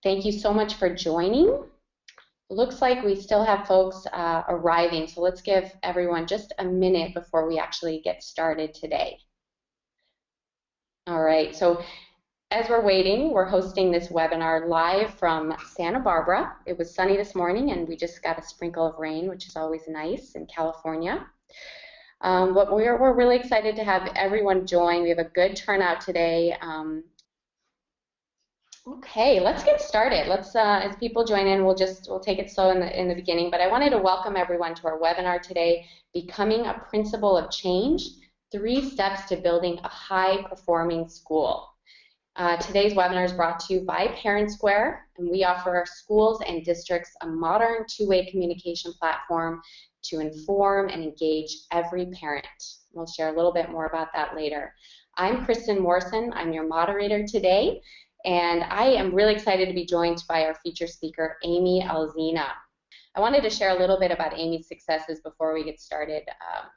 Thank you so much for joining. Looks like we still have folks arriving, so let's give everyone just a minute before we actually get started today. All right, so as we're waiting, we're hosting this webinar live from Santa Barbara. It was sunny this morning and we just got a sprinkle of rain, which is always nice in California. But we're really excited to have everyone join. We have a good turnout today. Okay, let's get started. Let's, as people join in, we'll take it slow in the beginning. But I wanted to welcome everyone to our webinar today, Becoming a Principal of Change: 3 Steps to Building a High-Performing School. Today's webinar is brought to you by ParentSquare, and we offer our schools and districts a modern two-way communication platform to inform and engage every parent. We'll share a little bit more about that later. I'm Kristen Morrison. I'm your moderator today, and I am really excited to be joined by our feature speaker, Amy Alzina. I wanted to share a little bit about Amy's successes before we get started.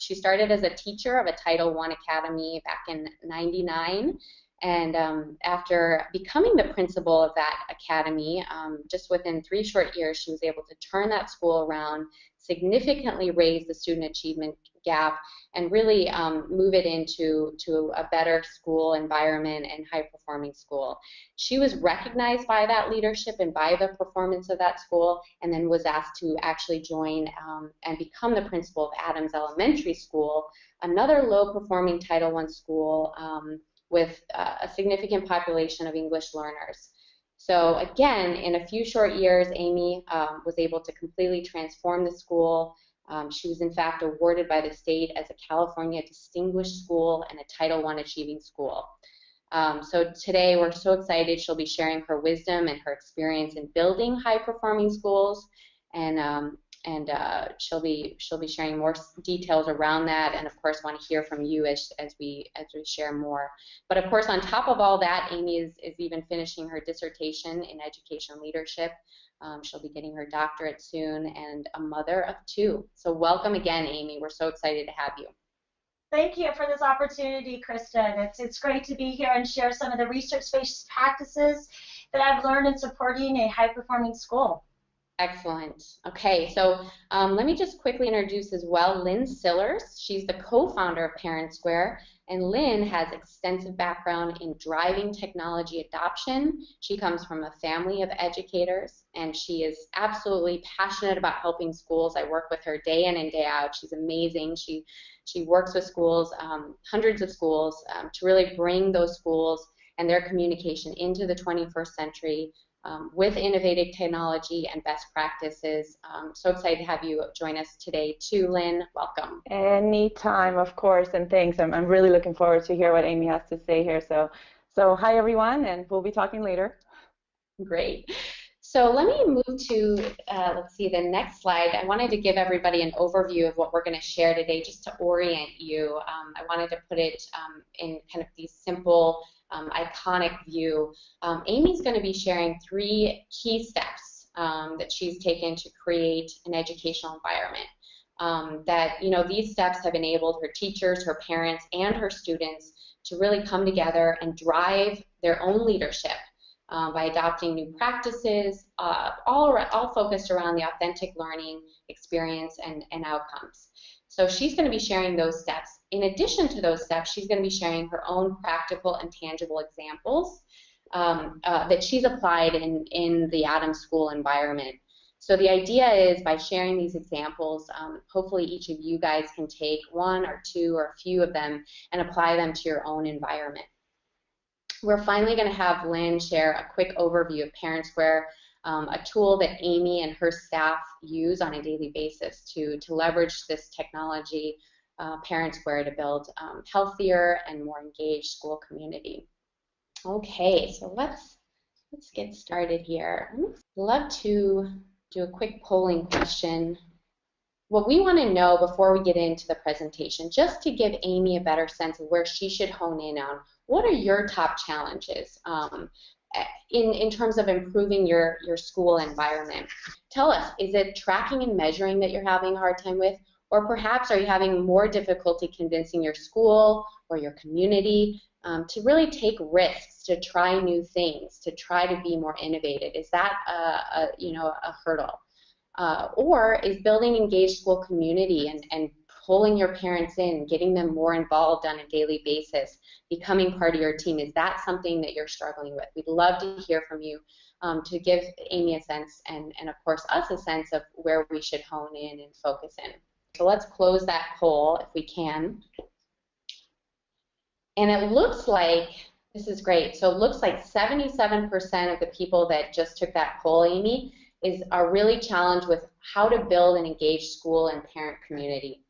She started as a teacher of a Title I academy back in '99. And after becoming the principal of that academy, just within 3 short years, she was able to turn that school around, significantly raise the student achievement gap, and really move it into a better school environment and high-performing school. She was recognized by that leadership and by the performance of that school, and then was asked to actually join and become the principal of Adams Elementary School, another low-performing Title I school, with a significant population of English learners. So again, in a few short years, Amy was able to completely transform the school. She was in fact awarded by the state as a California Distinguished School and a Title I Achieving School. So today we're so excited. She'll be sharing her wisdom and her experience in building high-performing schools, and she'll be sharing more details around that, and of course want to hear from you as we share more. But of course, on top of all that, Amy is even finishing her dissertation in education leadership. She'll be getting her doctorate soon, and a mother of 2. So welcome again, Amy. We're so excited to have you. Thank you for this opportunity, Kristen. It's great to be here and share some of the research-based practices that I've learned in supporting a high-performing school. Excellent. Okay, so let me just quickly introduce as well Lynn Sillers. She's the co-founder of ParentSquare, and Lynn has extensive background in driving technology adoption. She comes from a family of educators, and she is absolutely passionate about helping schools. I work with her day in and day out. She's amazing. She works with schools, hundreds of schools, to really bring those schools and their communication into the 21st century. With innovative technology and best practices. So excited to have you join us today too, Lynn. Welcome. Anytime, of course, and thanks. I'm really looking forward to hear what Amy has to say here. So hi everyone, and we'll be talking later. Great. So let me move to, let's see, the next slide. I wanted to give everybody an overview of what we're going to share today, just to orient you. I wanted to put it in kind of these simple, iconic view. Amy's going to be sharing 3 key steps that she's taken to create an educational environment. These steps have enabled her teachers, her parents, and her students to really come together and drive their own leadership by adopting new practices, all focused around the authentic learning experience and outcomes. So she's going to be sharing those steps. In addition to those steps, she's going to be sharing her own practical and tangible examples that she's applied in the Adams School environment. So the idea is, by sharing these examples, hopefully each of you guys can take 1 or 2 or a few of them and apply them to your own environment. We're finally going to have Lynn share a quick overview of ParentSquare, a tool that Amy and her staff use on a daily basis to leverage this technology, ParentSquare, to build healthier and more engaged school community. Okay, so let's get started here. I'd love to do a quick polling question. What we want to know before we get into the presentation, just to give Amy a better sense of where she should hone in on, what are your top challenges in terms of improving your school environment? Tell us, is it tracking and measuring that you're having a hard time with? Or perhaps are you having more difficulty convincing your school or your community to really take risks, to try new things, to try to be more innovative? Is that a hurdle? Or is building engaged school community and pulling your parents in, getting them more involved on a daily basis, becoming part of your team, is that something that you're struggling with? We'd love to hear from you, to give Amy a sense and of course us a sense of where we should hone in and focus in. So let's close that poll if we can. And it looks like, this is great, so it looks like 77% of the people that just took that poll, Amy, are really challenged with how to build an engaged school and parent community.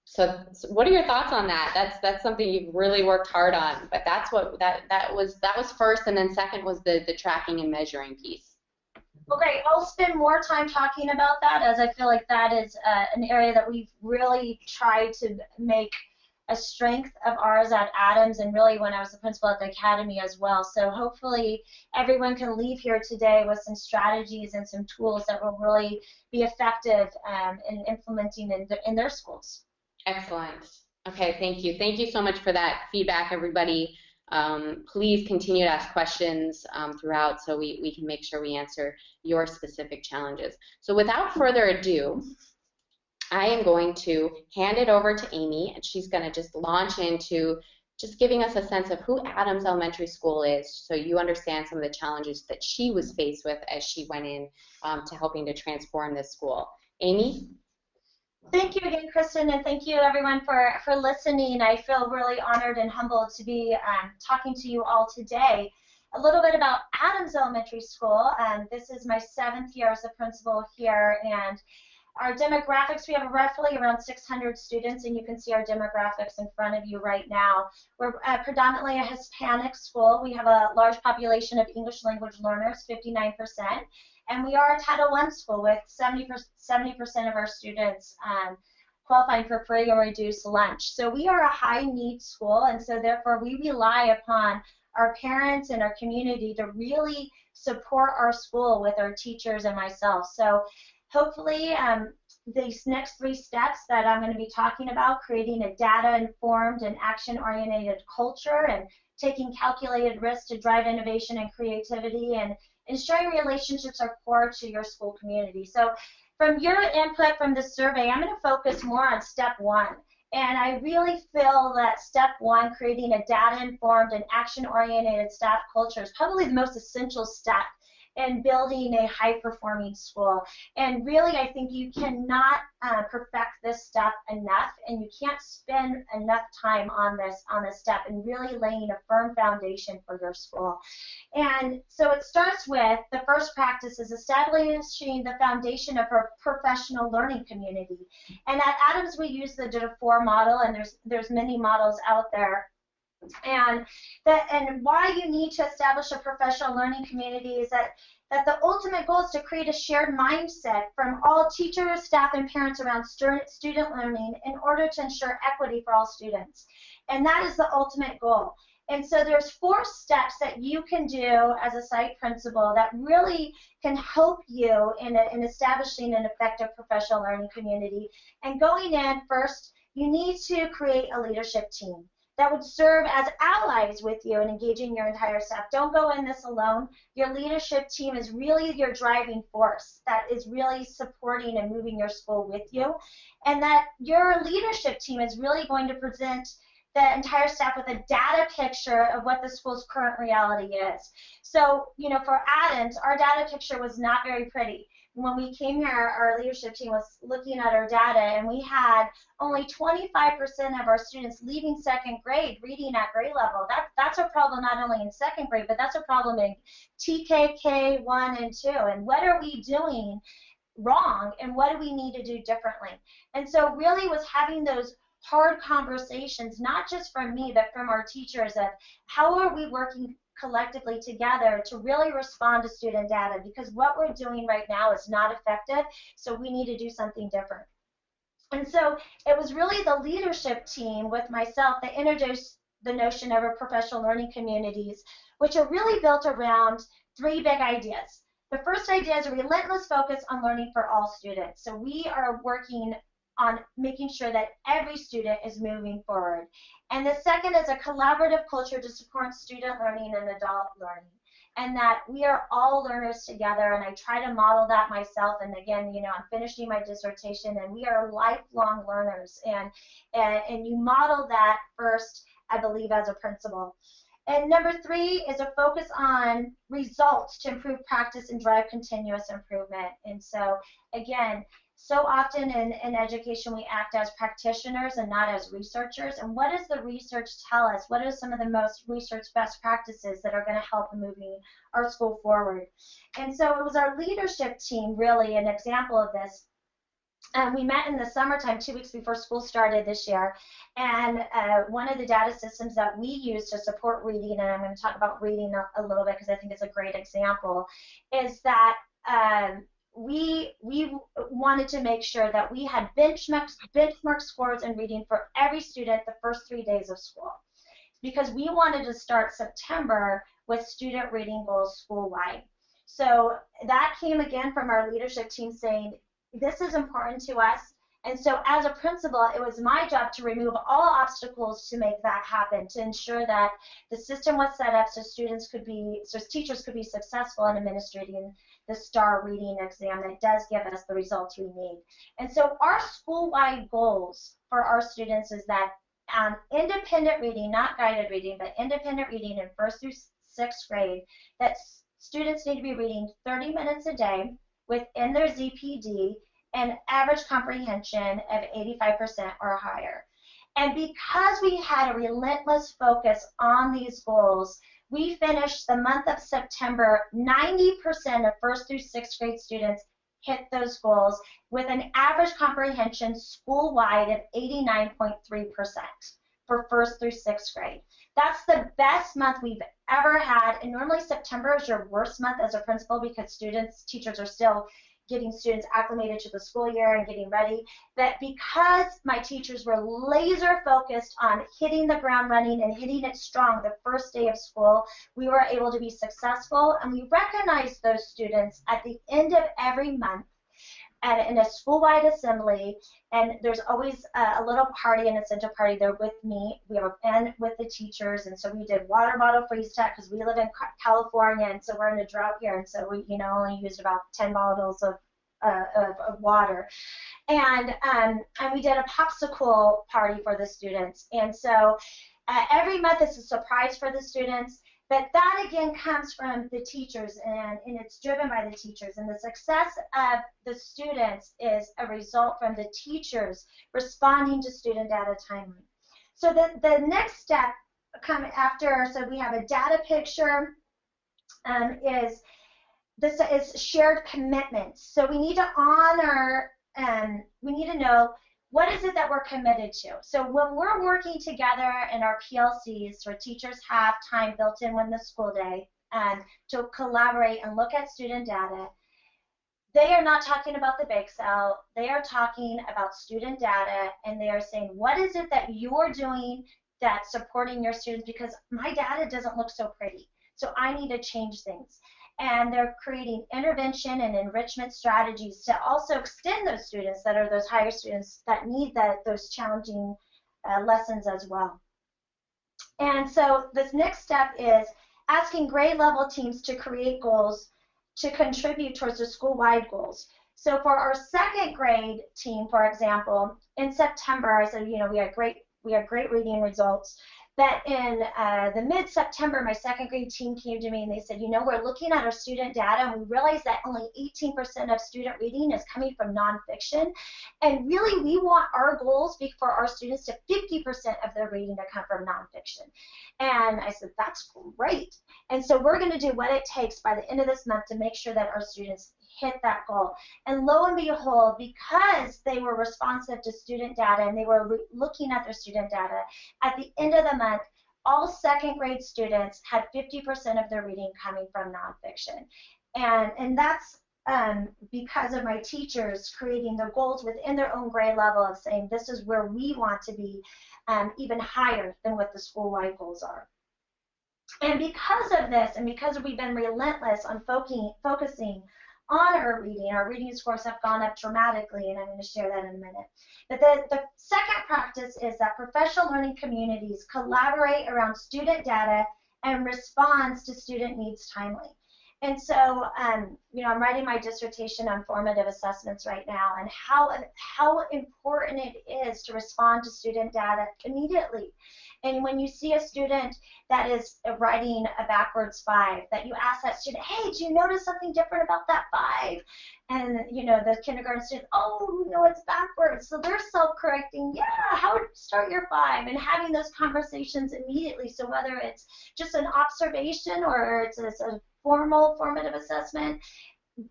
So what are your thoughts on that? That's something you've really worked hard on, but that's what that was first, and then second was the tracking and measuring piece. Well, great. I'll spend more time talking about that, as I feel like that is an area that we've really tried to make a strength of ours at Adams, and really when I was the principal at the academy as well. So hopefully everyone can leave here today with some strategies and some tools that will really be effective in implementing in their schools. Excellent. Okay, thank you. Thank you so much for that feedback, everybody. Please continue to ask questions throughout so we can make sure we answer your specific challenges. So without further ado, I am going to hand it over to Amy, and she's going to just launch into just giving us a sense of who Adams Elementary School is, so you understand some of the challenges that she was faced with as she went in to helping to transform this school. Amy? Thank you again, Kristen, and thank you everyone for listening. I feel really honored and humbled to be talking to you all today. A little bit about Adams Elementary School. This is my 7th year as the principal here, and our demographics, we have roughly around 600 students, and you can see our demographics in front of you right now. We're predominantly a Hispanic school. We have a large population of English language learners, 59%, and we are a Title I school with 70% of our students qualifying for free or reduced lunch. So we are a high-need school, and so therefore we rely upon our parents and our community to really support our school with our teachers and myself. So hopefully, these next 3 steps that I'm going to be talking about, creating a data-informed and action-oriented culture and taking calculated risks to drive innovation and creativity, and ensuring relationships are core to your school community. So from your input from the survey, I'm going to focus more on step 1. And I really feel that step 1, creating a data-informed and action-oriented staff culture, is probably the most essential step in building a high-performing school. And really, I think you cannot perfect this step enough, and you can't spend enough time on this step and really laying a firm foundation for your school. And so it starts with the first practice is establishing the foundation of a professional learning community. And at Adams, we use the DITA-4 model, and there's many models out there. And why you need to establish a professional learning community is that the ultimate goal is to create a shared mindset from all teachers, staff, and parents around student learning in order to ensure equity for all students. And that is the ultimate goal. And so there's 4 steps that you can do as a site principal that really can help you in establishing an effective professional learning community. And going in, first, you need to create a leadership team that would serve as allies with you in engaging your entire staff. Don't go in this alone. Your leadership team is really your driving force that is really supporting and moving your school with you. And that your leadership team is really going to present the entire staff with a data picture of what the school's current reality is. So, for Adams, our data picture was not very pretty. When we came here, our leadership team was looking at our data, and we had only 25% of our students leaving 2nd grade reading at grade level. That's a problem not only in 2nd grade, but that's a problem in TK, K1, and 2. And what are we doing wrong, and what do we need to do differently? And so really was having those hard conversations, not just from me, but from our teachers, of how are we working collectively together to really respond to student data, because what we're doing right now is not effective, so we need to do something different. And so it was really the leadership team with myself that introduced the notion of our professional learning communities, which are really built around 3 big ideas. The first idea is a relentless focus on learning for all students. So we are working on making sure that every student is moving forward. And the second is a collaborative culture to support student learning and adult learning, and that we are all learners together, and I try to model that myself. And again, you know, I'm finishing my dissertation, and we are lifelong learners, and you model that first, I believe, as a principal. And number three is a focus on results to improve practice and drive continuous improvement. And so, again, so often in education we act as practitioners and not as researchers. And what does the research tell us? What are some of the most research best practices that are going to help in moving our school forward? And so it was our leadership team really an example of this. We met in the summertime 2 weeks before school started this year, and one of the data systems that we use to support reading, and I'm going to talk about reading a little bit because I think it's a great example, is that we wanted to make sure that we had benchmark scores in reading for every student the first 3 days of school, because we wanted to start September with student reading goals school-wide. So that came again from our leadership team saying, this is important to us. And so as a principal, it was my job to remove all obstacles to make that happen, to ensure that the system was set up so teachers could be successful in administrating the STAR reading exam that does give us the results we need. And so our school-wide goals for our students is that independent reading, not guided reading, but independent reading in 1st through 6th grade, that students need to be reading 30 minutes a day within their ZPD and average comprehension of 85% or higher. And because we had a relentless focus on these goals, we finished the month of September, 90% of 1st through 6th grade students hit those goals with an average comprehension school-wide of 89.3% for 1st through 6th grade. That's the best month we've ever had, and normally September is your worst month as a principal because teachers are still getting students acclimated to the school year and getting ready. But because my teachers were laser focused on hitting the ground running and hitting it strong the first day of school, we were able to be successful, and we recognized those students at the end of every month in a school-wide assembly, and there's always a little party, an incentive party there with me. We have and with the teachers, and so we did water bottle freeze tag because we live in California, and so we're in a drought here, and so we only used about 10 bottles of water, and we did a popsicle party for the students, and so every month is a surprise for the students. But that, again, comes from the teachers, and it's driven by the teachers. And the success of the students is a result from the teachers responding to student data timely. So the next step come after, so we have a data picture, is shared commitments. So we need to honor, we need to know, what is it that we're committed to? So when we're working together in our PLCs, where teachers have time built in when the school day to collaborate and look at student data, they are not talking about the bake sale. They are talking about student data, and they are saying, what is it that you're doing that's supporting your students? Because my data doesn't look so pretty, so I need to change things. And they're creating intervention and enrichment strategies to also extend those students that are those higher students that need those challenging lessons as well. And so this next step is asking grade level teams to create goals to contribute towards the school-wide goals. So for our 2nd grade team, for example, in September, I said, we had great reading results. But in the mid-September, my 2nd grade team came to me and they said, we're looking at our student data and we realized that only 18% of student reading is coming from nonfiction. And really, we want our goals for our students to 50% of their reading to come from nonfiction. And I said, that's great. And so we're going to do what it takes by the end of this month to make sure that our students hit that goal. And lo and behold, because they were responsive to student data and they were looking at their student data, at the end of the month, all 2nd grade students had 50% of their reading coming from nonfiction. And that's because of my teachers creating the goals within their own grade level of saying, this is where we want to be even higher than what the school-wide goals are. And because of this, and because we've been relentless on focusing honor reading. Our reading scores have gone up dramatically, and I'm going to share that in a minute. But the second practice is that professional learning communities collaborate around student data and responds to student needs timely. And so, you know, I'm writing my dissertation on formative assessments right now, and how important it is to respond to student data immediately. And when you see a student that is writing a backwards 5, that you ask that student, hey, do you notice something different about that 5? And, you know, the kindergarten student, oh, no, it's backwards. So they're self-correcting, yeah, how would you start your 5? And having those conversations immediately. So whether it's just an observation or it's a formal formative assessment,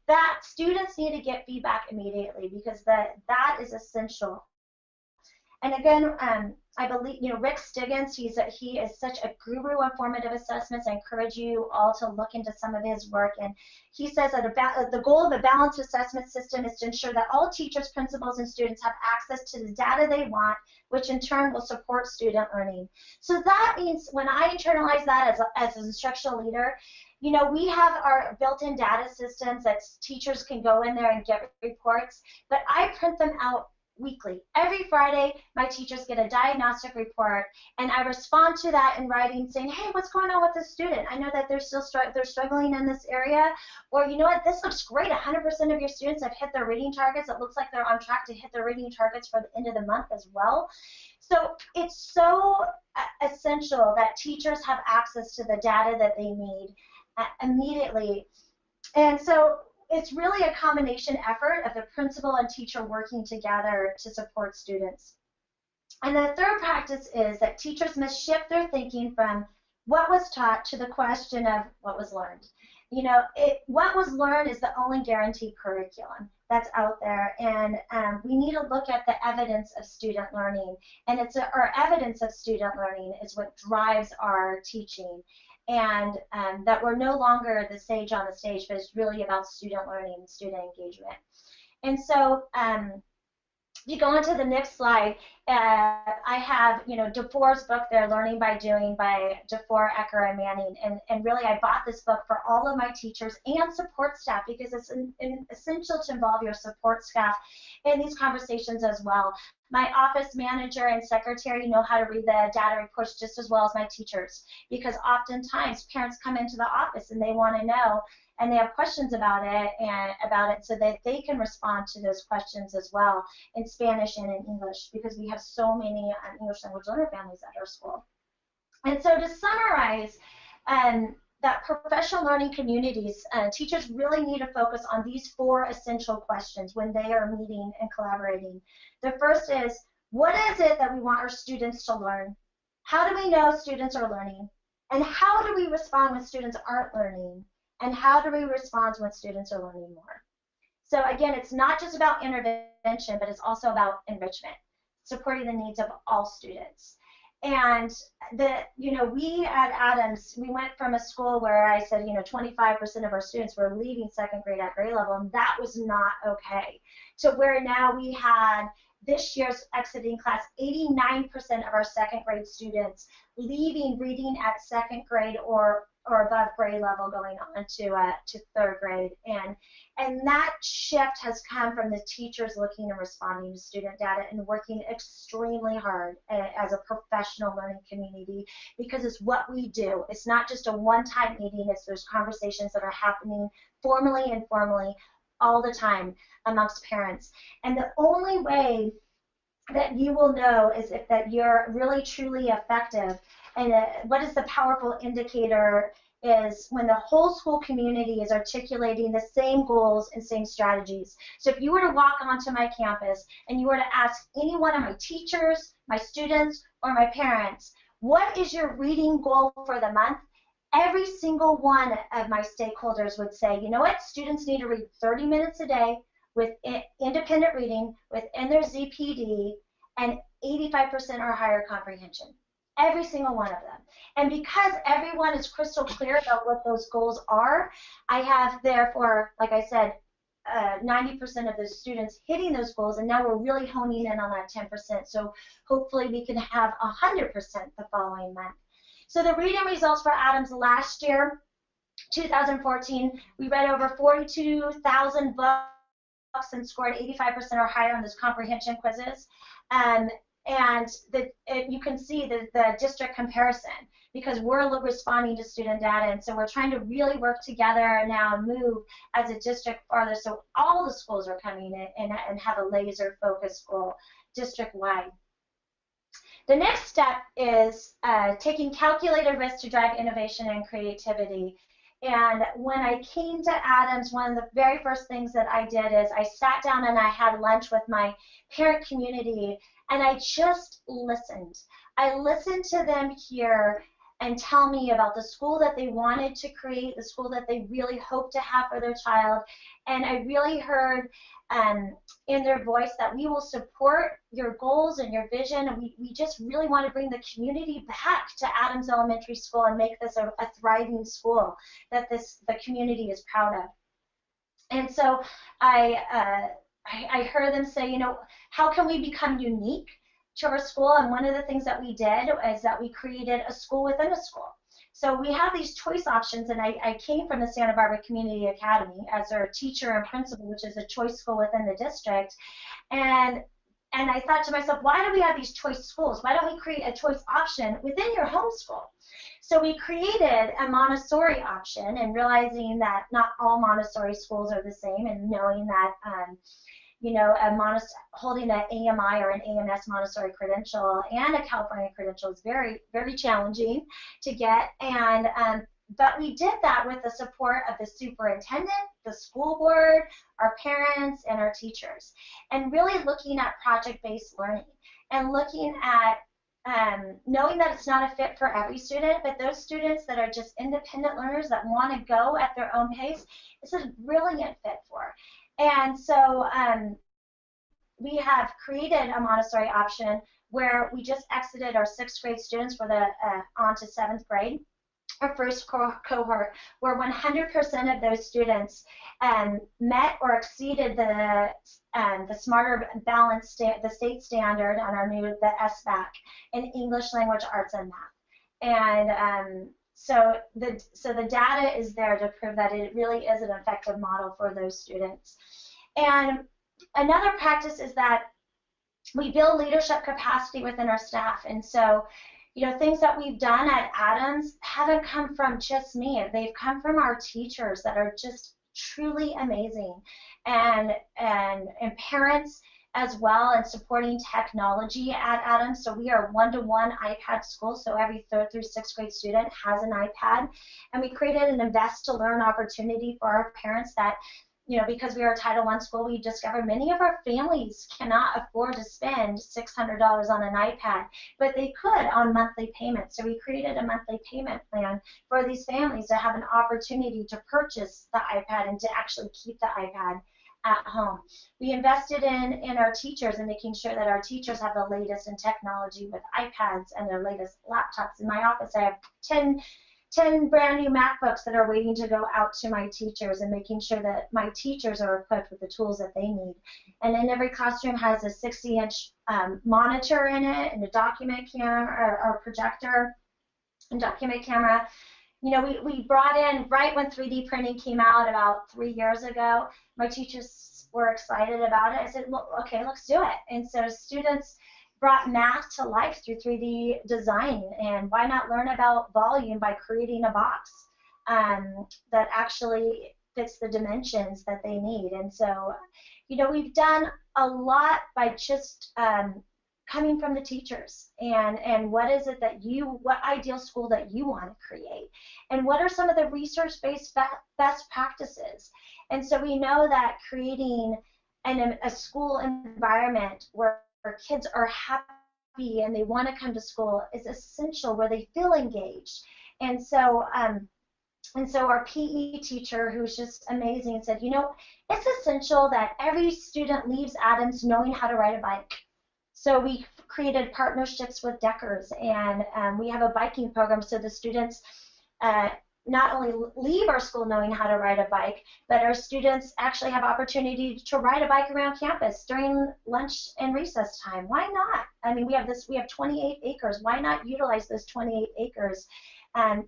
that students need to get feedback immediately, because that is essential. And again, I believe, you know, Rick Stiggins, he is such a guru on formative assessments. I encourage you all to look into some of his work. And he says that the goal of a balanced assessment system is to ensure that all teachers, principals, and students have access to the data they want, which in turn will support student learning. So that means when I internalize that as an instructional leader, you know, we have our built-in data systems that teachers can go in there and get reports, but I print them out weekly. Every Friday, my teachers get a diagnostic report, and I respond to that in writing saying, hey, what's going on with this student? I know that they're struggling in this area, or you know what, this looks great. 100% of your students have hit their reading targets. It looks like they're on track to hit their reading targets for the end of the month as well. So it's so essential that teachers have access to the data that they need immediately. And so it's really a combination effort of the principal and teacher working together to support students. And the third practice is that teachers must shift their thinking from what was taught to the question of what was learned. You know, what was learned is the only guaranteed curriculum that's out there, and we need to look at the evidence of student learning, and our evidence of student learning is what drives our teaching. And that we're no longer the sage on the stage, but it's really about student learning and student engagement. And so if you go on to the next slide, I have, you know, DeFore's book there, Learning by Doing, by DeFore, Ecker, and Manning. And really, I bought this book for all of my teachers and support staff, because it's essential to involve your support staff in these conversations as well. My office manager and secretary know how to read the data reports just as well as my teachers, because oftentimes parents come into the office and they want to know, and they have questions about it, so that they can respond to those questions as well in Spanish and in English, because we have so many English language learner families at our school. And so to summarize, that professional learning communities, teachers really need to focus on these 4 essential questions when they are meeting and collaborating. The first is, what is it that we want our students to learn? How do we know students are learning? And how do we respond when students aren't learning? And how do we respond when students are learning more? So again, it's not just about intervention, but it's also about enrichment, supporting the needs of all students. And you know, we at Adams, we went from a school where I said, you know, 25% of our students were leaving second grade at grade level, and that was not okay, to where now we had this year's exiting class, 89% of our second grade students leaving reading at second grade or above grade level, going on to third grade. And that shift has come from the teachers looking and responding to student data and working extremely hard as a professional learning community, because it's what we do. It's not just a one-time meeting. It's those conversations that are happening formally and informally all the time amongst parents. And the only way that you will know is if that you're really truly effective. And what is the powerful indicator is when the whole school community is articulating the same goals and same strategies. So if you were to walk onto my campus and you were to ask any one of my teachers, my students, or my parents, what is your reading goal for the month? Every single one of my stakeholders would say, you know what, students need to read 30 minutes a day with independent reading within their ZPD, and 85% or higher comprehension. Every single one of them. And because everyone is crystal clear about what those goals are, I have therefore, like I said, 90% of the students hitting those goals, and now we're really honing in on that 10%. So hopefully we can have 100% the following month. So the reading results for Adams last year 2014, we read over 42,000 books and scored 85% or higher on those comprehension quizzes. And you can see the district comparison, because we're responding to student data, and so we're trying to really work together now and move as a district farther, so all the schools are coming in and have a laser-focused goal district-wide. The next step is taking calculated risks to drive innovation and creativity. And when I came to Adams, one of the very first things that I did is I sat down and I had lunch with my parent community, and I just listened. I listened to them hear and tell me about the school that they wanted to create, the school that they really hoped to have for their child. And I really heard in their voice that we will support your goals and your vision, and we just really want to bring the community back to Adams Elementary School and make this a thriving school that the community is proud of. And so I heard them say, you know, how can we become unique to our school? And one of the things that we did is that we created a school within a school. So we have these choice options, and I came from the Santa Barbara Community Academy as their teacher and principal, which is a choice school within the district. And I thought to myself, why do we have these choice schools? Why don't we create a choice option within your home school? So we created a Montessori option, and realizing that not all Montessori schools are the same, and knowing that you know, holding an AMI or an AMS Montessori credential and a California credential is very, very challenging to get. And but we did that with the support of the superintendent, the school board, our parents, and our teachers, and really looking at project-based learning and looking at knowing that it's not a fit for every student, but those students that are just independent learners that want to go at their own pace, it's a brilliant fit for. And so we have created a Montessori option where we just exited our 6th grade students for the on to 7th grade, our first cohort, where 100% of those students met or exceeded the Smarter Balance, the state standard on our new, the SBAC, in English, Language, Arts, and Math. And so the data is there to prove that it really is an effective model for those students. And another practice is that we build leadership capacity within our staff. And so, you know, things that we've done at Adams haven't come from just me. They've come from our teachers that are just truly amazing, and parents as well, and supporting technology at Adams. So we are one-to-one iPad school, so every 3rd through 6th grade student has an iPad. And we created an Invest to Learn opportunity for our parents that, you know, because we are a Title I school, we discovered many of our families cannot afford to spend $600 on an iPad, but they could on monthly payments. So we created a monthly payment plan for these families to have an opportunity to purchase the iPad and to actually keep the iPad at home. We invested in our teachers and making sure that our teachers have the latest in technology with iPads and their latest laptops. In my office, I have 10 brand new MacBooks that are waiting to go out to my teachers, and making sure that my teachers are equipped with the tools that they need. And then every classroom has a 60-inch monitor in it, and a document camera or projector and document camera. You know, we brought in, right when 3D printing came out about 3 years ago, my teachers were excited about it. I said, well, okay, let's do it. And so students brought math to life through 3D design, and why not learn about volume by creating a box that actually fits the dimensions that they need. And so, you know, we've done a lot by just coming from the teachers, and what is it that what ideal school that you want to create, and what are some of the research-based best practices. And so we know that creating a school environment where kids are happy and they want to come to school is essential, where they feel engaged. And so our PE teacher, who's just amazing, said, you know, it's essential that every student leaves Adams knowing how to ride a bike. So we created partnerships with Deckers, and we have a biking program, so the students not only leave our school knowing how to ride a bike, but our students actually have opportunity to ride a bike around campus during lunch and recess time. Why not? I mean, we have 28 acres. Why not utilize those 28 acres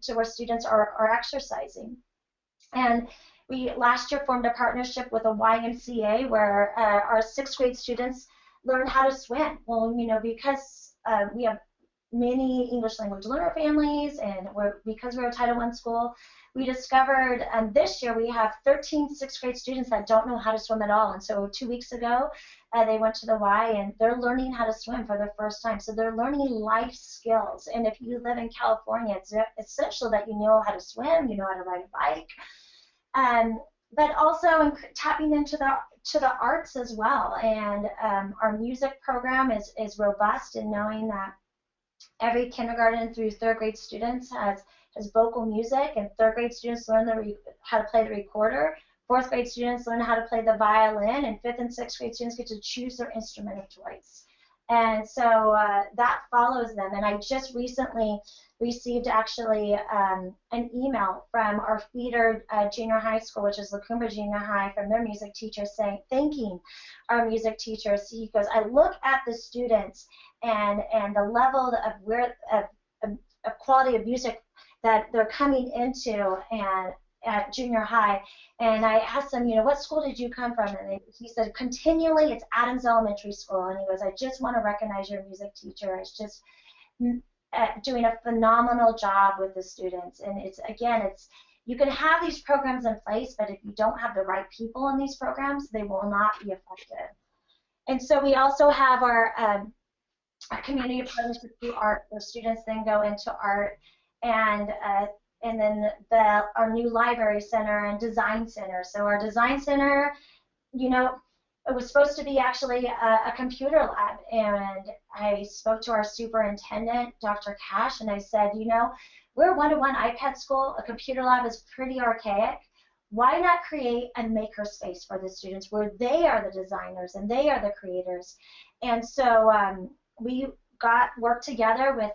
to where students are exercising? And we last year formed a partnership with a YMCA where our 6th grade students learn how to swim. Well, you know, because we have many English language learner families, and because we're a Title I school, we discovered this year we have 13 6th grade students that don't know how to swim at all. And so 2 weeks ago, they went to the Y, and they're learning how to swim for the first time. So they're learning life skills. And if you live in California, it's essential that you know how to swim, you know how to ride a bike, but also tapping into the arts as well. And our music program is robust in knowing that every kindergarten through 3rd grade students has vocal music, and 3rd grade students learn how to play the recorder. 4th grade students learn how to play the violin, and 5th and 6th grade students get to choose their instrument of choice. And so that follows them. And I just recently received actually an email from our feeder junior high school, which is La Cumbre Junior High, from their music teacher thanking our music teachers. He goes, I look at the students and the level of quality of music that they're coming into and at junior high, and I asked them, you know, what school did you come from? And he said, continually, it's Adams Elementary School. And he goes, I just want to recognize your music teacher. It's just doing a phenomenal job with the students. And it's you can have these programs in place, but if you don't have the right people in these programs, they will not be effective. And so we also have our community partnership through art, where students then go into art, and then our new library center and design center. So our design center, you know, it was supposed to be actually a computer lab, and I spoke to our superintendent, Dr. Cash, and I said, you know, we're a one-to-one iPad school. A computer lab is pretty archaic. Why not create a maker space for the students where they are the designers and they are the creators? And so we worked together with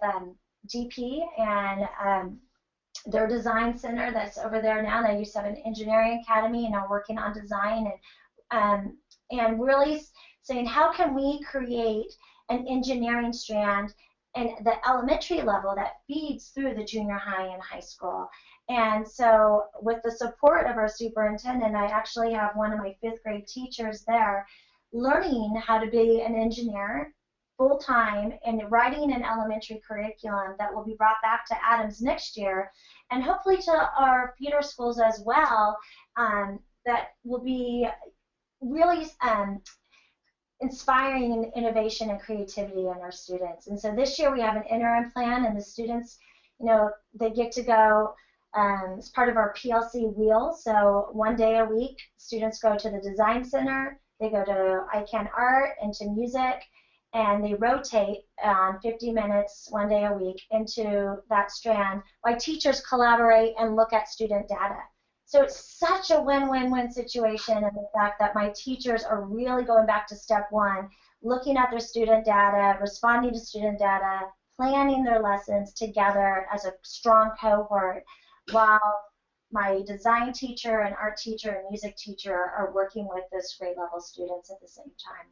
DP and their design center that's over there now. They used to have an engineering academy and are working on design, and really saying, how can we create an engineering strand and the elementary level that feeds through the junior high and high school. And so with the support of our superintendent, I actually have one of my 5th grade teachers there learning how to be an engineer full-time and writing an elementary curriculum that will be brought back to Adams next year, and hopefully to our feeder schools as well, that will be really inspiring innovation and creativity in our students. And so this year we have an interim plan, and the students, you know, they get to go as part of our PLC wheel. So one day a week, students go to the design center, they go to ICANN Art and to music, and they rotate 50 minutes one day a week into that strand while teachers collaborate and look at student data. So it's such a win-win-win situation, and the fact that my teachers are really going back to step one, looking at their student data, responding to student data, planning their lessons together as a strong cohort, while my design teacher and art teacher and music teacher are working with those grade level students at the same time.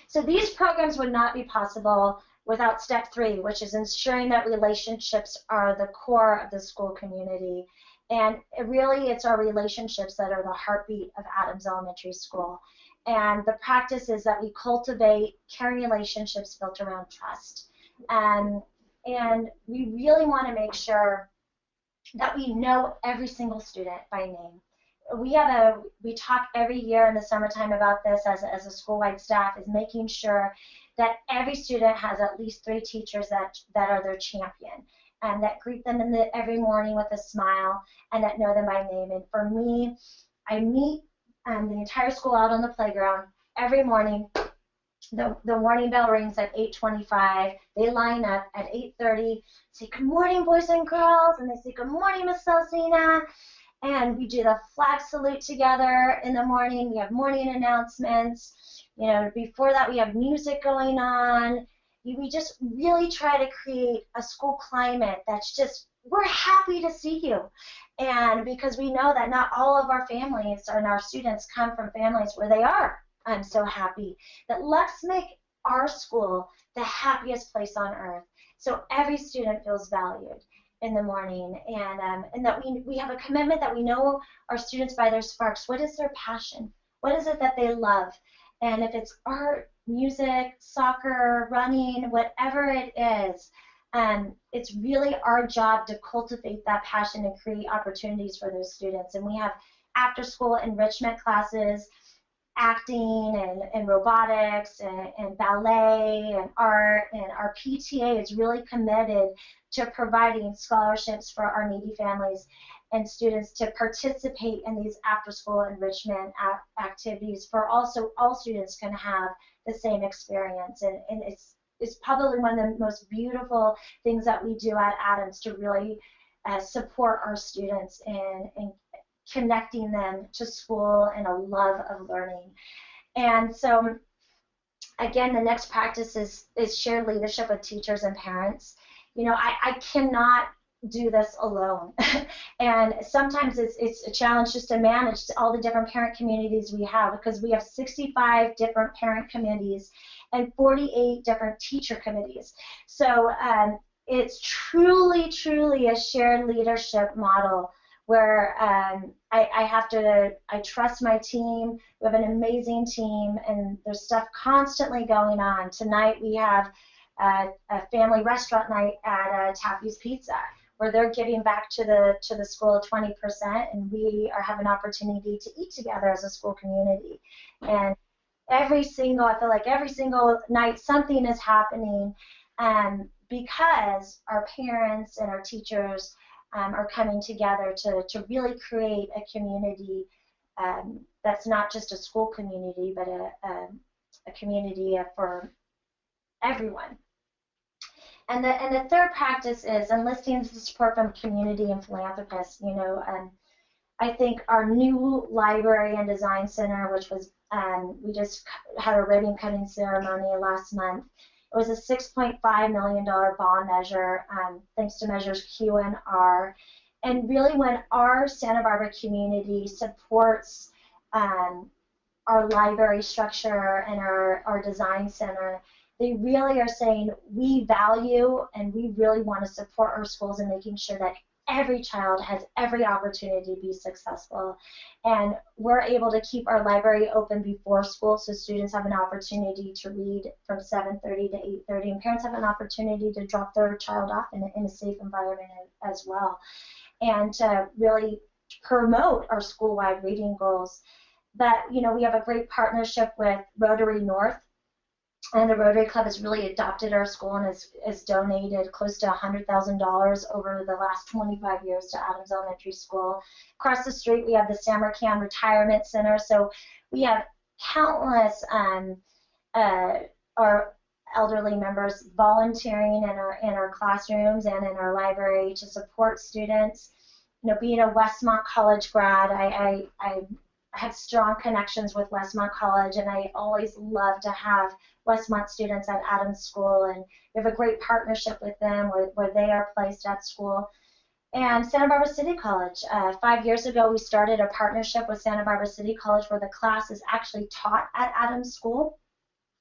So these programs would not be possible without step 3, which is ensuring that relationships are the core of the school community. And it's our relationships that are the heartbeat of Adams Elementary School. And the practice is that we cultivate caring relationships built around trust. And we really want to make sure that we know every single student by name. We talk every year in the summertime about this as a school-wide staff, is making sure that every student has at least 3 teachers that are their champion, and that greet them every morning with a smile, and that know them by name. And for me, I meet the entire school out on the playground every morning. The morning bell rings at 8:25. They line up at 8:30, say, good morning, boys and girls, and they say, good morning, Miss Alzina. And we do the flag salute together in the morning. We have morning announcements. You know, before that we have music going on. We just really try to create a school climate that's just, we're happy to see you. And because we know that not all of our families and our students come from families where they are, I'm so happy, that let's make our school the happiest place on earth so every student feels valued. in the morning, and that we have a commitment that we know our students by their sparks. What is their passion? What is it that they love? And if it's art, music, soccer, running, whatever it is, it's really our job to cultivate that passion and create opportunities for those students. And we have after-school enrichment classes, acting and robotics and ballet and art, and our PTA is really committed to providing scholarships for our needy families and students to participate in these after-school enrichment activities, for also all students can have the same experience. And it's probably one of the most beautiful things that we do at Adams, to really support our students in connecting them to school and a love of learning. And so, again, the next practice is shared leadership with teachers and parents. You know, I cannot do this alone. And sometimes it's a challenge just to manage all the different parent communities we have, because we have 65 different parent committees and 48 different teacher committees. So it's truly a shared leadership model where I trust my team. We have an amazing team, and there's stuff constantly going on. Tonight we have a family restaurant night at Taffy's Pizza, where they're giving back to the school 20%, and we have an opportunity to eat together as a school community. And I feel like every single night something is happening, because our parents and our teachers are coming together to really create a community that's not just a school community, but a community for everyone. And the third practice is enlisting the support from community and philanthropists. You know, I think our new library and design center, which was we just had a ribbon cutting ceremony last month. It was a $6.5 million bond measure, thanks to measures Q and R. And really, when our Santa Barbara community supports our library structure and our design center, they really are saying we value and we really want to support our schools in making sure that every child has every opportunity to be successful. And we're able to keep our library open before school, so students have an opportunity to read from 7:30 to 8:30, and parents have an opportunity to drop their child off in a safe environment as well, and to really promote our school-wide reading goals. But, you know, we have a great partnership with Rotary North, and the Rotary Club has really adopted our school and has donated close to $100,000 over the last 25 years to Adams Elementary School. Across the street, we have the Samarkand Retirement Center. So we have countless our elderly members volunteering in our classrooms and in our library to support students. You know, being a Westmont College grad, I have strong connections with Westmont College, and I always love to have Westmont students at Adams School, and we have a great partnership with them where they are placed at school. And Santa Barbara City College, 5 years ago we started a partnership with Santa Barbara City College where the class is actually taught at Adams School.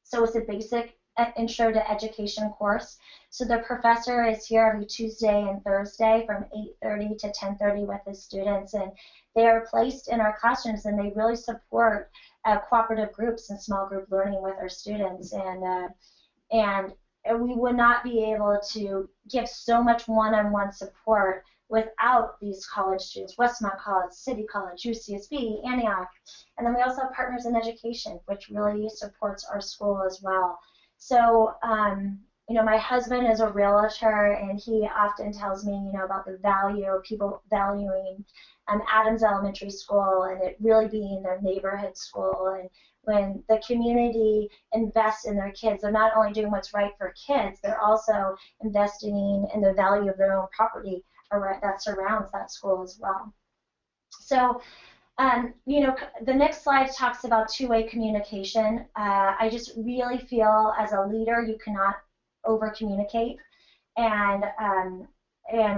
So it's a basic intro to education course. So the professor is here every Tuesday and Thursday from 8:30 to 10:30 with his students, and they are placed in our classrooms, and they really support cooperative groups and small group learning with our students. And we would not be able to give so much one-on-one support without these college students: Westmont College, City College, UCSB, Antioch. And then we also have Partners in Education, which really supports our school as well. So, you know, my husband is a realtor, and he often tells me, you know, about the value of people valuing Adams Elementary School and it really being their neighborhood school. And when the community invests in their kids, they're not only doing what's right for kids, they're also investing in the value of their own property that surrounds that school as well. So, you know, the next slide talks about two-way communication. I just really feel as a leader you cannot over-communicate. And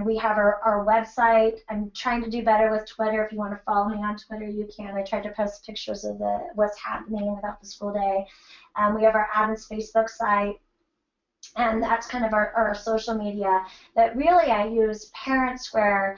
we have our website. I'm trying to do better with Twitter. If you want to follow me on Twitter, you can. I tried to post pictures of what's happening without the school day. We have our Adams Facebook site. And that's kind of our social media that really I use ParentSquare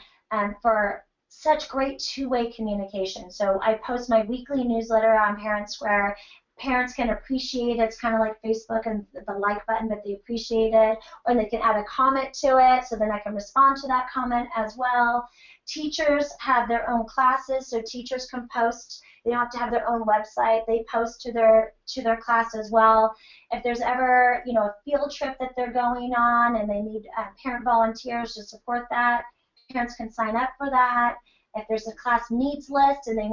for such great two-way communication. So I post my weekly newsletter on ParentSquare. Parents can appreciate it. It's kind of like Facebook and the like button, but they appreciate it. Or they can add a comment to it, so then I can respond to that comment as well. Teachers have their own classes, so teachers can post. They don't have to have their own website. They post to their class as well. If there's ever, a field trip that they're going on and they need parent volunteers to support that, parents can sign up for that. If there's a class needs list and they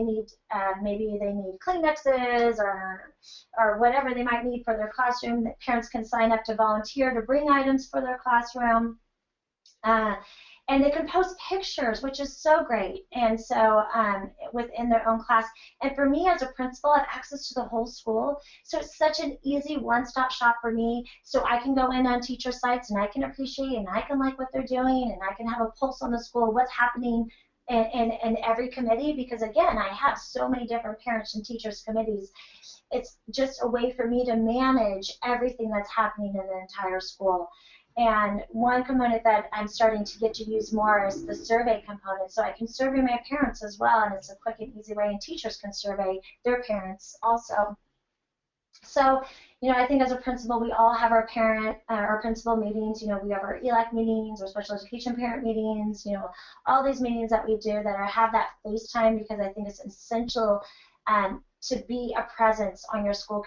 need maybe they need Kleenexes or whatever they might need for their classroom, that parents can sign up to volunteer to bring items for their classroom. And they can post pictures, which is so great, and so within their own class. And for me as a principal, I have access to the whole school, so it's such an easy one-stop shop for me. So I can go in on teacher sites and I can appreciate and I can like what they're doing and I can have a pulse on the school, what's happening in every committee, because again, I have so many different parents and teachers committees. It's just a way for me to manage everything that's happening in the entire school. And one component that I'm starting to get to use more is the survey component. So I can survey my parents as well, and it's a quick and easy way, and teachers can survey their parents also. So, I think as a principal, we all have our principal meetings. We have our ELAC meetings, our special education parent meetings, all these meetings that we do that have that FaceTime, because I think it's essential to be a presence on your school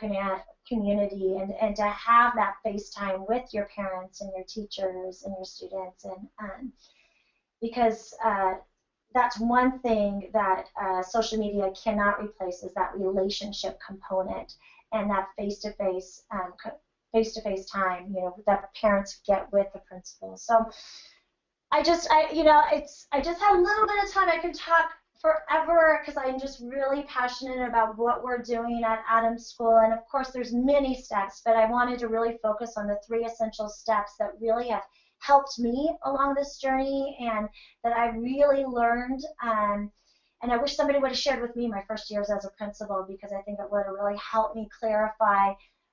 community and to have that FaceTime with your parents and your teachers and your students, and because that's one thing that social media cannot replace, is that relationship component and that face-to-face time, that parents get with the principal. So I just had a little bit of time. I can talk forever because I'm just really passionate about what we're doing at Adams School, and of course there's many steps, but I wanted to really focus on the 3 essential steps that really have helped me along this journey and that I really learned, and I wish somebody would have shared with me my first years as a principal, because I think it would have really helped me clarify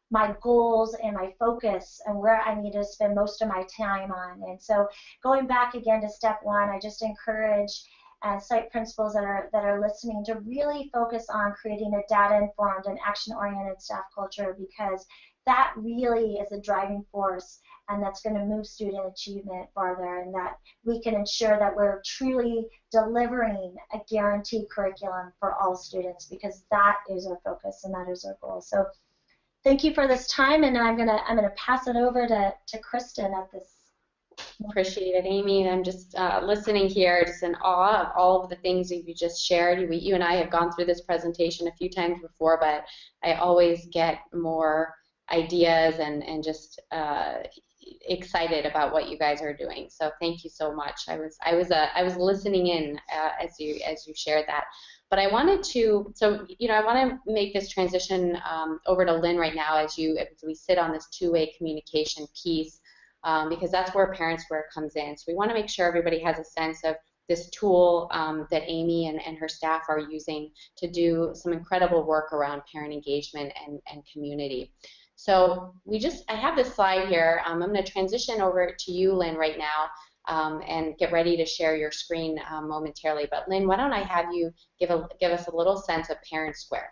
my goals and my focus and where I need to spend most of my time on. And so going back again to step 1, I just encourage site principals that are listening to really focus on creating a data-informed and action-oriented staff culture, because that really is a driving force, and that's going to move student achievement farther, and that we can ensure that we're truly delivering a guaranteed curriculum for all students, because that is our focus and that is our goal. So thank you for this time, and I'm gonna pass it over to Kristen at this. Appreciate it, Amy. I'm just listening here, just in awe of all of the things that you just shared. You and I have gone through this presentation a few times before, but I always get more ideas and just excited about what you guys are doing. So thank you so much. I was listening in as you shared that. But I wanted to, I want to make this transition over to Lynn right now as we sit on this two-way communication piece. Because that's where ParentSquare comes in. So we want to make sure everybody has a sense of this tool that Amy and her staff are using to do some incredible work around parent engagement and community. So I have this slide here. I'm going to transition over to you, Lynn, right now, and get ready to share your screen momentarily. But Lynn, why don't I have you give us a little sense of ParentSquare?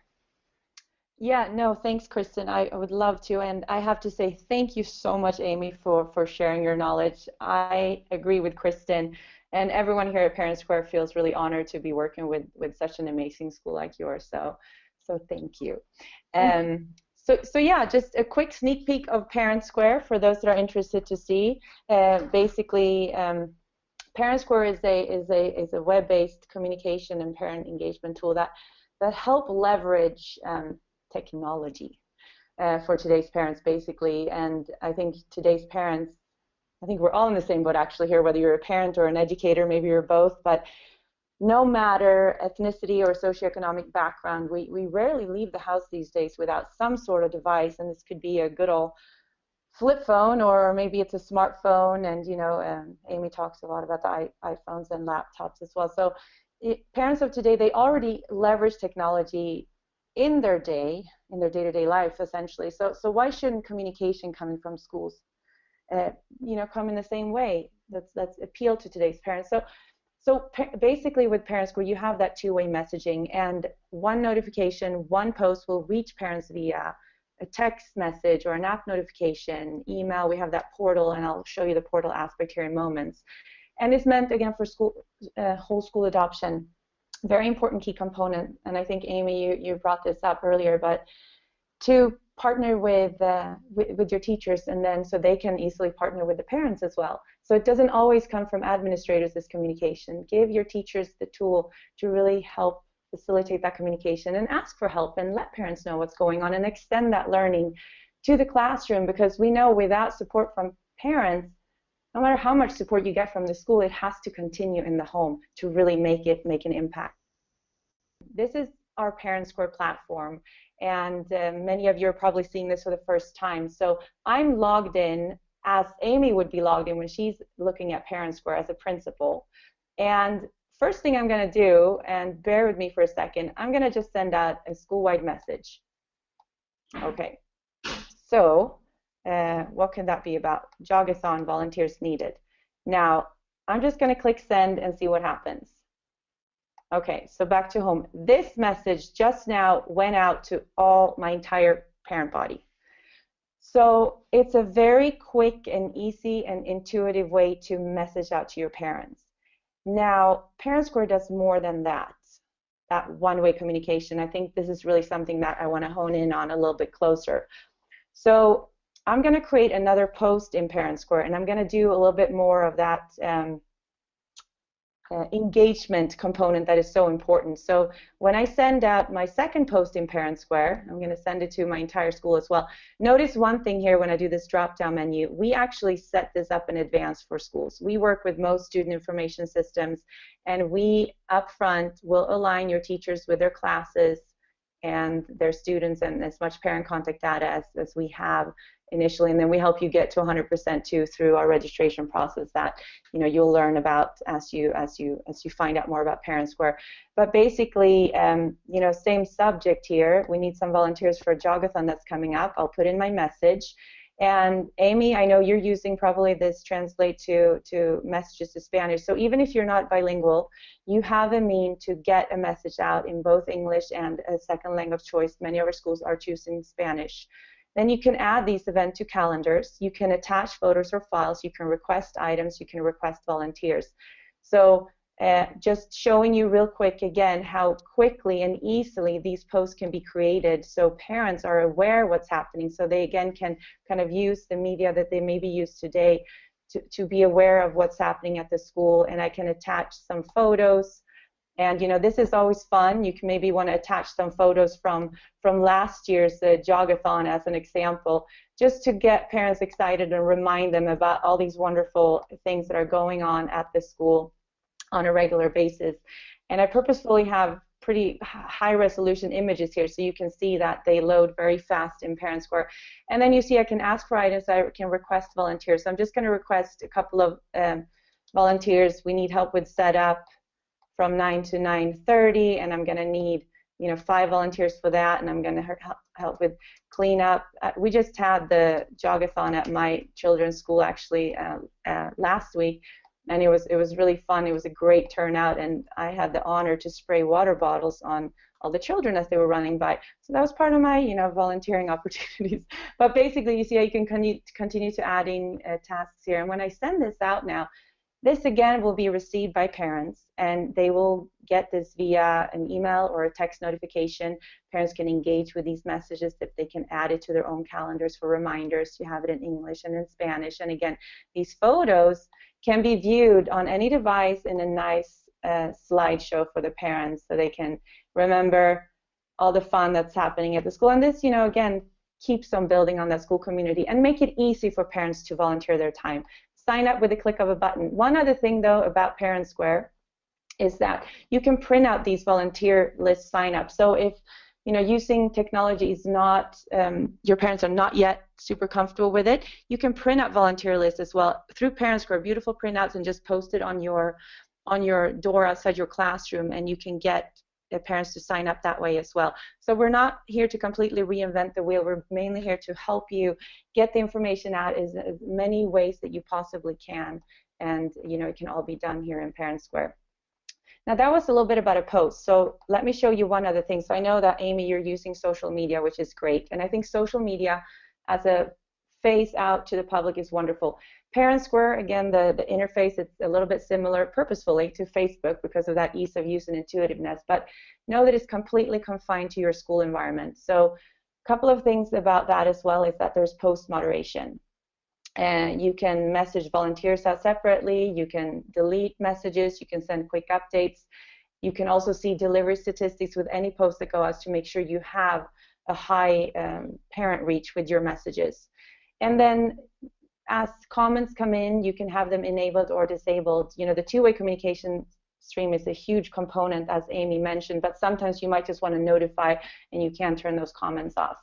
Yeah, no, thanks, Kristen. I would love to, and I have to say thank you so much, Amy, for sharing your knowledge. I agree with Kristen, and everyone here at ParentSquare feels really honored to be working with such an amazing school like yours. So thank you. So yeah, just a quick sneak peek of ParentSquare for those that are interested to see. Basically, ParentSquare is a web-based communication and parent engagement tool that help leverage technology for today's parents, basically. And I think today's parents, I think we're all in the same boat actually here, whether you're a parent or an educator, maybe you're both, but no matter ethnicity or socioeconomic background, we rarely leave the house these days without some sort of device, and this could be a good old flip phone, or maybe it's a smartphone, and Amy talks a lot about the iPhones and laptops as well. So parents of today, they already leverage technology in their day, in their day-to-day life, essentially. So why shouldn't communication coming from schools, come in the same way? That's appeal to today's parents. So basically with ParentSquare, you have that two-way messaging, and one notification, one post will reach parents via a text message or an app notification, email. We have that portal, and I'll show you the portal aspect here in moments. And it's meant, again, for school, whole school adoption. Very important key component, and I think, Amy, you brought this up earlier, but to partner with your teachers, and then so they can easily partner with the parents as well. So it doesn't always come from administrators, this communication. Give your teachers the tool to really help facilitate that communication, and ask for help, and let parents know what's going on, and extend that learning to the classroom, because we know without support from parents, no matter how much support you get from the school, it has to continue in the home to really make an impact. This is our ParentSquare platform, and many of you are probably seeing this for the first time. So I'm logged in as Amy would be logged in when she's looking at ParentSquare as a principal. And first thing I'm going to do, and bear with me for a second, I'm going to just send out a school-wide message. Okay, so what can that be about? Jogathon, volunteers needed. Now, I'm just going to click send and see what happens. Okay, so back to home. This message just now went out to my entire parent body. So it's a very quick and easy and intuitive way to message out to your parents. Now, ParentSquare does more than that one-way communication. I think this is really something that I want to hone in on a little bit closer. So I'm going to create another post in ParentSquare, and I'm going to do a little bit more of that engagement component that is so important. So when I send out my second post in ParentSquare, I'm going to send it to my entire school as well. Notice one thing here when I do this drop-down menu, we actually set this up in advance for schools. We work with most student information systems, and we upfront will align your teachers with their classes and their students and as much parent contact data as we have initially, and then we help you get to 100% too through our registration process that you'll learn about as you find out more about ParentSquare. But basically, same subject here. We need some volunteers for a jogathon that's coming up. I'll put in my message. And Amy, I know you're using probably this translate to messages to Spanish. So even if you're not bilingual, you have a means to get a message out in both English and a second language choice. Many of our schools are choosing Spanish. Then you can add these events to calendars. You can attach photos or files. You can request items. You can request volunteers. So just showing you real quick again how quickly and easily these posts can be created so parents are aware what's happening, so they again can kind of use the media that they maybe use today to be aware of what's happening at the school. And I can attach some photos. And this is always fun. You can maybe want to attach some photos from last year's jogathon as an example, just to get parents excited and remind them about all these wonderful things that are going on at the school on a regular basis. And I purposefully have pretty high resolution images here so you can see that they load very fast in ParentSquare. And then you see I can ask for items, I can request volunteers. So I'm just going to request a couple of volunteers. We need help with setup from 9 to 9:30, and I'm going to need 5 volunteers for that, and I'm going to help with cleanup. We just had the jogathon at my children's school actually last week, and it was really fun. It was a great turnout, and I had the honor to spray water bottles on all the children as they were running by. So that was part of my volunteering opportunities. But basically, you see how you can continue to adding tasks here. And when I send this out now, this again will be received by parents, and they will get this via an email or a text notification. Parents can engage with these messages, that they can add it to their own calendars for reminders. You have it in English and in Spanish. And again, these photos can be viewed on any device in a nice slideshow for the parents, so they can remember all the fun that's happening at the school. And this, again, keeps on building on that school community and make it easy for parents to volunteer their time. Sign up with a click of a button. One other thing, though, about ParentSquare is that you can print out these volunteer list sign-ups. So if using technology is not, your parents are not yet super comfortable with it, you can print out volunteer lists as well through ParentSquare, beautiful printouts, and just post it on your door outside your classroom, and you can get parents to sign up that way as well. So we're not here to completely reinvent the wheel. We're mainly here to help you get the information out as many ways that you possibly can, and it can all be done here in ParentSquare. Now that was a little bit about a post, so let me show you one other thing. So I know that, Amy, you're using social media, which is great, and I think social media as a face out to the public is wonderful. ParentSquare, again, the interface, it's a little bit similar purposefully to Facebook because of that ease of use and intuitiveness, but know that it's completely confined to your school environment. So a couple of things about that as well is that there's post moderation. And you can message volunteers out separately, you can delete messages, you can send quick updates. You can also see delivery statistics with any post that go out to make sure you have a high parent reach with your messages. And then as comments come in, you can have them enabled or disabled. The two-way communication stream is a huge component, as Amy mentioned, but sometimes you might just want to notify and you can turn those comments off.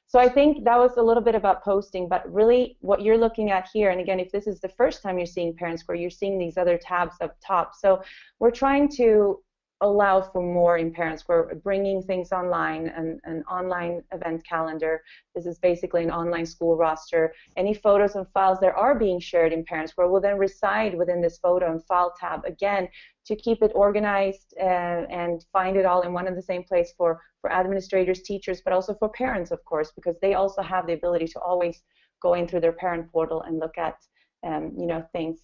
So I think that was a little bit about posting, but really what you're looking at here, and again, if this is the first time you're seeing ParentSquare, you're seeing these other tabs up top. So we're trying to allow for more in ParentSquare, bringing things online, an online event calendar. This is basically an online school roster. Any photos and files that are being shared in ParentSquare will then reside within this photo and file tab, again, to keep it organized and find it all in one and the same place for administrators, teachers, but also for parents, of course, because they also have the ability to always go in through their parent portal and look at things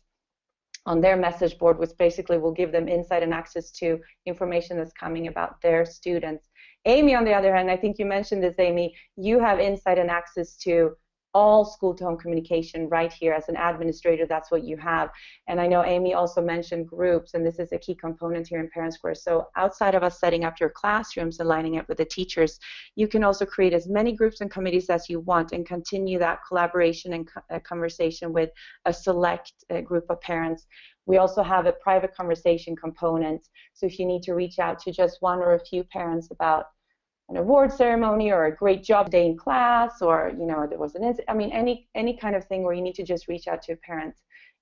on their message board, which basically will give them insight and access to information that's coming about their students. Amy, on the other hand, I think you mentioned this, Amy, you have insight and access to all school-to-home communication right here. As an administrator, that's what you have. And I know Amy also mentioned groups, and this is a key component here in ParentSquare. So outside of us setting up your classrooms and lining up with the teachers, you can also create as many groups and committees as you want and continue that collaboration and conversation with a select group of parents. We also have a private conversation component. So if you need to reach out to just one or a few parents about an award ceremony or a great job day in class, or there was an incident, I mean any kind of thing where you need to just reach out to a parent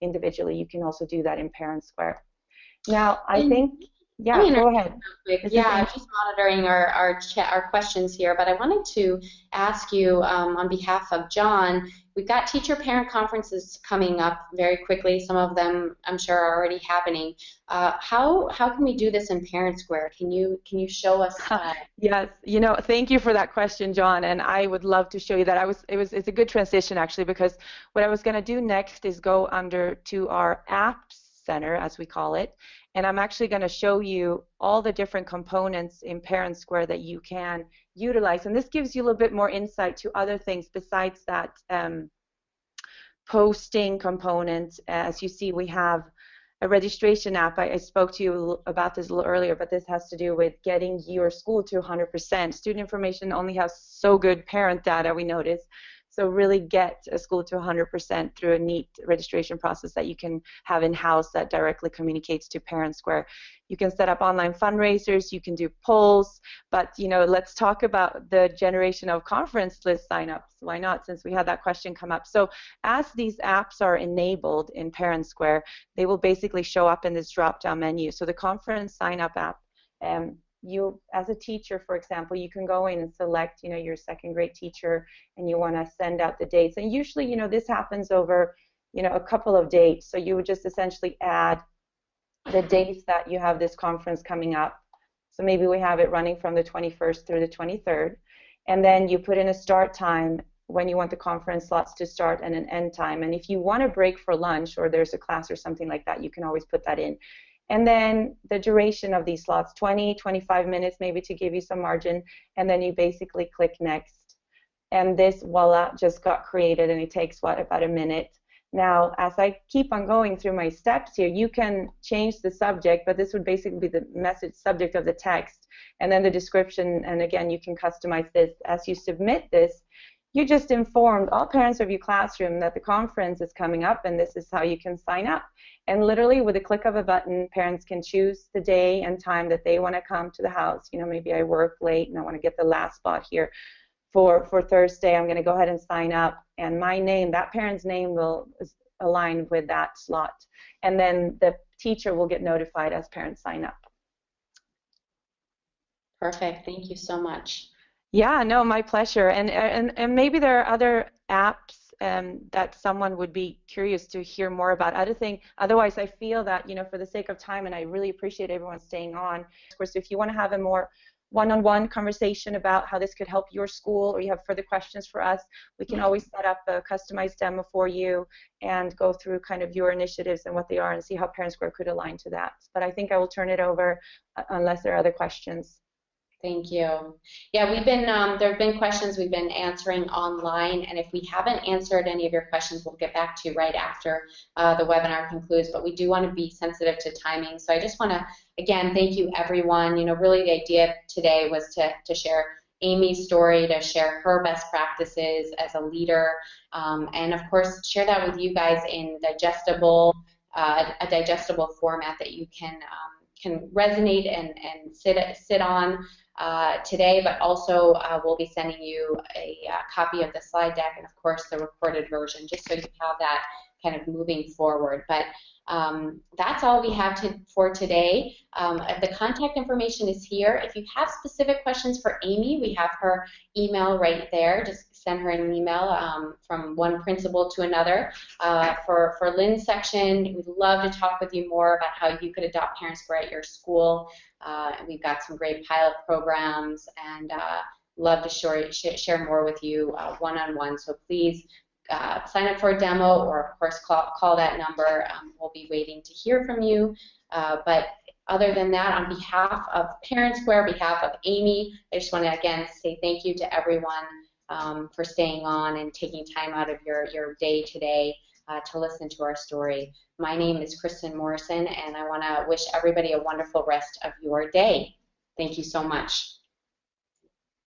individually, you can also do that in ParentSquare. Now I think, yeah, go ahead. Yeah, I'm just monitoring our questions here, but I wanted to ask you on behalf of John, we've got teacher-parent conferences coming up very quickly. Some of them, I'm sure, are already happening. How can we do this in ParentSquare? Can you show us? Yes, thank you for that question, John, and I would love to show you that. It's a good transition actually, because what I was going to do next is go under to our apps center, as we call it, and I'm actually going to show you all the different components in ParentSquare that you can utilize, and this gives you a little bit more insight to other things besides that posting component. As you see, we have a registration app. I spoke to you about this a little earlier, but this has to do with getting your school to 100%. Student information only has so good parent data, we notice. So really get a school to 100% through a neat registration process that you can have in-house that directly communicates to ParentSquare. You can set up online fundraisers, you can do polls, but let's talk about the generation of conference list signups. Why not, since we had that question come up. So as these apps are enabled in ParentSquare, they will basically show up in this drop-down menu. So the conference sign-up app, you, as a teacher, for example, you can go in and select, your second grade teacher, and you want to send out the dates. And usually, this happens over, a couple of dates. So you would just essentially add the dates that you have this conference coming up. So maybe we have it running from the 21st through the 23rd. And then you put in a start time when you want the conference slots to start and an end time. And if you want to break for lunch or there's a class or something like that, you can always put that in. And then the duration of these slots, 20, 25 minutes maybe to give you some margin, and then you basically click next. And this, voila, just got created, and it takes, about a minute. Now, as I keep on going through my steps here, you can change the subject, but this would basically be the message subject of the text, and then the description, and again, you can customize this. As you submit this, you just informed all parents of your classroom that the conference is coming up, and this is how you can sign up. And literally, with a click of a button, parents can choose the day and time that they want to come to the house. Maybe I work late and I want to get the last spot here for Thursday. I'm going to go ahead and sign up, and my name, that parent's name, will align with that slot. And then the teacher will get notified as parents sign up. Perfect. Thank you so much. Yeah, no, my pleasure. And maybe there are other apps that someone would be curious to hear more about. Otherwise, I feel that, for the sake of time, and I really appreciate everyone staying on. Of course, if you want to have a more one-on-one conversation about how this could help your school, or you have further questions for us, we can always set up a customized demo for you and go through kind of your initiatives and what they are and see how ParentSquare could align to that. But I think I will turn it over unless there are other questions. Thank you. Yeah, there have been questions we've been answering online, and if we haven't answered any of your questions, we'll get back to you right after the webinar concludes, but we do want to be sensitive to timing. So I just want to, again, thank you everyone. Really the idea today was to share Amy's story, to share her best practices as a leader, and of course share that with you guys in a digestible format that you can resonate and sit on today, but also we'll be sending you a copy of the slide deck and, of course, the recorded version, just so you have that kind of moving forward. But that's all we have for today. The contact information is here. If you have specific questions for Amy, we have her email right there. Just send her an email from one principal to another. For Lynn's section, we'd love to talk with you more about how you could adopt ParentSquare at your school. We've got some great pilot programs, and love to share more with you one-on-one. So please sign up for a demo, or of course call that number. We'll be waiting to hear from you. But other than that, on behalf of ParentSquare, on behalf of Amy, I just want to again say thank you to everyone for staying on and taking time out of your day today to listen to our story. My name is Kristen Morrison, and I want to wish everybody a wonderful rest of your day. Thank you so much.